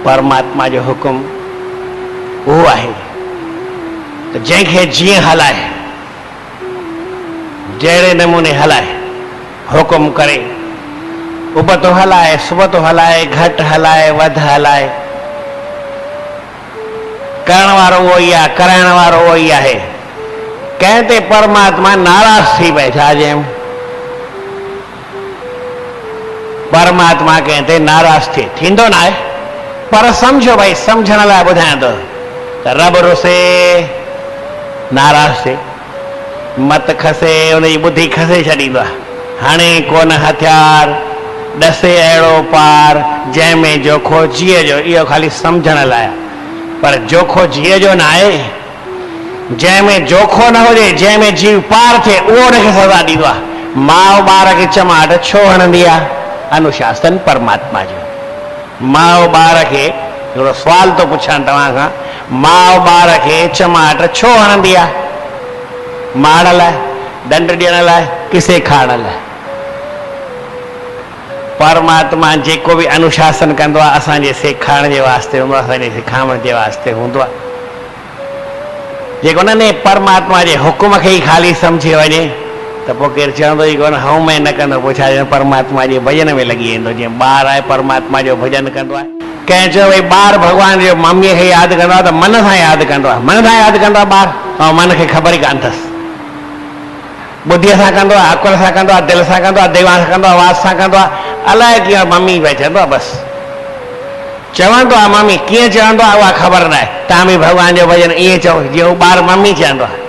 परमात्मा जो हुकुम वो है तो जैसे जी हलाए जड़े नमूने हलाए हुकुम करे उब तो हलाए सुबह तो हलाए घट हलाए वध हलाए करण वारो वो ही आहे कराइण वारो वो ही आहे कहते परमात्मा नाराज थी बैठा जेम परमात्मा कहते नाराज थे थींदो ना है पर समझो भाई समझण लाइ ॿुधायां थो त रब रुसे नाराज थे मत खसे उनजी बुद्धि खसे छॾींदो आहे हाणे कोन हथियार ॾसे अहिड़ो पार जंहिंमें जोखो जीअ जो इहो ख़ाली सम्झण लाइ पर जोखो जीअ जो न आहे जंहिंमें जोखो न हुजे जंहिंमें जीव पार थिए उहो हुनखे सज़ा ॾींदो आहे माउ ॿार खे चमाट छो हणंदी आहे अनुशासन परमात्मा जो माउ ॿार खे हिकिड़ो सुवाल थो पुछां तव्हां खां माउ ॿार खे चमाट छो हणंदी आहे मारण लाइ दंड ॾियण लाइ कि सेखारण लाइ परमात्मा जेको बि अनुशासन कंदो आहे असांजे सेखारण जे वास्ते हूंदो आहे असांजे सेखारण जे वास्ते हूंदो आहे जेको न परमात्मा जे हुकुम खे ई ख़ाली सम्झी वञे त पोइ केरु चवंदो ई कोन हूं मैं न कंदो पोइ छा परमात्मा जे भॼन में लॻी वेंदो जीअं ॿार आहे परमात्मा जो भॼन कंदो आहे कंहिं चयो भई ॿार भॻवान जो मम्मीअ खे यादि कंदो आहे त मन सां यादि कंदो आहे मन सां यादि कंदो आहे ॿार ऐं मन खे ख़बर ई कान अथसि बुद्धीअ सां कंदो आहे अकुल सां कंदो आहे दिलि सां कंदो आहे दिमाग़ सां कंदो आहे आवाज़ सां कंदो आहे अलाए कीअं मम्मी भई चवंदो आहे बसि चवंदो आहे मम्मी कीअं चवंदो आहे उहा ख़बर न आहे तव्हां बि भॻवान जो भॼन ईअं चओ जीअं हू ॿार मम्मी चवंदो आहे